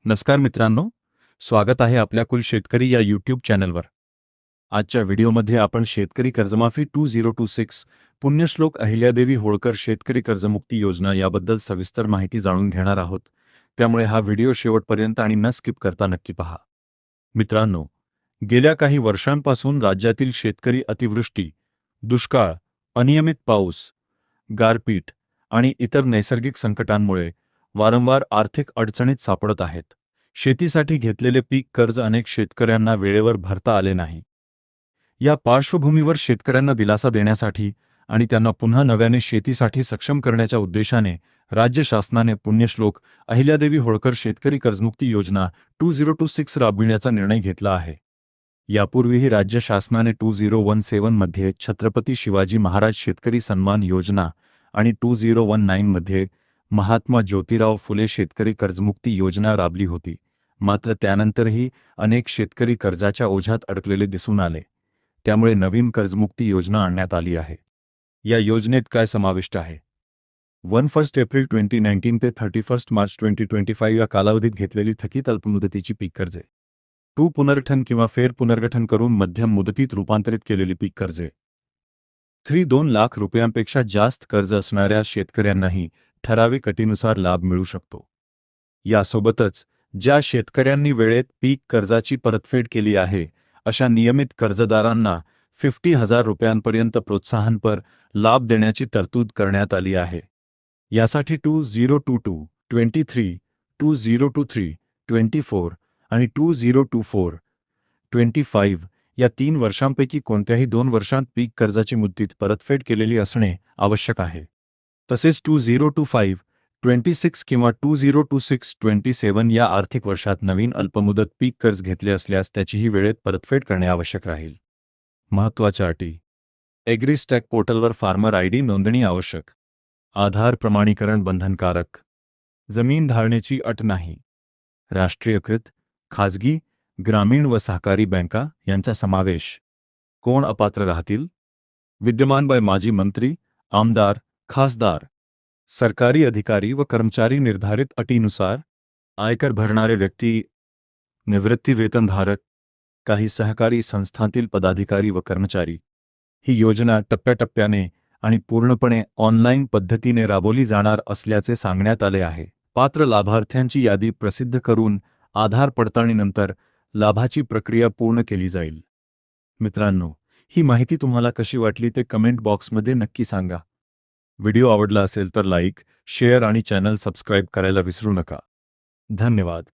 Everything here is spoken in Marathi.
नमस्कार मित्रांनो, स्वागत आहे आपल्या कुल शेतकरी या यूट्यूब चॅनलवर. आजच्या व्हिडिओमध्ये आपण शेतकरी कर्जमाफी 2026 पुण्यश्लोक अहिल्यादेवी होळकर शेतकरी कर्जमुक्ती योजना याबद्दल सविस्तर माहिती जाणून घेणार आहोत. त्यामुळे हा व्हिडिओ शेवटपर्यंत आणि न स्किप करता नक्की पहा. मित्रांनो, गेल्या काही वर्षांपासून राज्यातील शेतकरी अतिवृष्टी, दुष्काळ, अनियमित पाऊस, गारपीट आणि इतर नैसर्गिक संकटांमुळे वारंवार आर्थिक अडचणीत सापडत आहेत. शेतीसाठी घेतलेले पीक कर्ज अनेक शेतकऱ्यांना वेळेवर भरता आले नाही. या पार्श्वभूमीवर शेतकऱ्यांना दिलासा देण्यासाठी आणि त्यांना पुन्हा नव्याने शेतीसाठी सक्षम करण्याच्या उद्देशाने राज्य शासनाने पुण्यश्लोक अहिल्यादेवी होळकर शेतकरी कर्जमुक्ती योजना 2026 राबविण्याचा निर्णय घेतला आहे. यापूर्वीही राज्य शासनाने 2017 मध्ये छत्रपती शिवाजी महाराज शेतकरी सन्मान योजना आणि 2019 मध्ये महात्मा ज्योतिराव फुले शेतकरी कर्जमुक्ती योजना राबली होती. मात्र त्यानंतरही अनेक शेतकरी कर्जाच्या ओझ्यात अडकलेले दिसून आले. त्यामुळे नवीन कर्जमुक्ती योजना आणण्यात आली आहे. या योजनेत काय समाविष्ट आहे? 1 एप्रिल 2019 ते 31 मार्च 2025 या कालावधीत घेतलेली थकीत अल्पमुदतीची पीक कर्जे. 2 पुनर्गठन किंवा फेर पुनर्गठन करून मध्यम मुदतीत रूपांतरित केलेली पीक कर्जे. 2 लाख रुपयांपेक्षा जास्त कर्ज असणाऱ्या शेतकऱ्यांनाही ठराविक अटीनुसार लाभ मिळू शकतो. यासोबतच ज्या शेतकऱ्यांनी वेळेत पीक कर्जाची परतफेड केली आहे अशा नियमित कर्जदारांना 50,000 रुपयांपर्यंत प्रोत्साहनपर लाभ देण्याची तरतूद करण्यात आली आहे. यासाठी 2022, 23, 2023, 24 आणि 2024, 25 या 3 वर्षांपैकी कोणत्याही 2 वर्षांत पीक कर्जाची मुदतीत परतफेड केलेली असणे आवश्यक आहे. तसेच 2025, 26 किंवा 2026, 27 या आर्थिक वर्षात नवीन अल्पमुदत पीक कर्ज घेतले असल्यास त्याचीही वेळेत परतफेड करणे आवश्यक राहील. महत्त्वाच्या अटी. ॲग्रीस्टॅक पोर्टलवर फार्मर आयडी नोंदणी आवश्यक. आधार प्रमाणीकरण बंधनकारक. जमीन धारणेची अट नाही. राष्ट्रीयकृत, खाजगी, ग्रामीण व सहकारी बँका यांचा समावेश. कोण अपात्र राहतील? विद्यमान माजी मंत्री, आमदार, खासदार, सरकारी अधिकारी व कर्मचारी निर्धारित अटीनुसार. आयकर भरणारे व्यक्ती, निवृत्ती वेतनधारक, काही सहकारी संस्थांतील पदाधिकारी व कर्मचारी. ही योजना टप्प्याटप्प्याने आणि पूर्णपणे ऑनलाईन पद्धतीने राबवली जाणार असल्याचे सांगण्यात आले आहे. पात्र लाभार्थ्यांची यादी प्रसिद्ध करून आधार पडताळणीनंतर लाभाची प्रक्रिया पूर्ण केली जाईल. मित्रांनो, ही माहिती तुम्हाला कशी वाटली ते कमेंट बॉक्समध्ये नक्की सांगा. व्हिडिओ आवडला असेल तर लाईक, शेअर आणि चॅनल सबस्क्राईब करायला विसरू नका. धन्यवाद.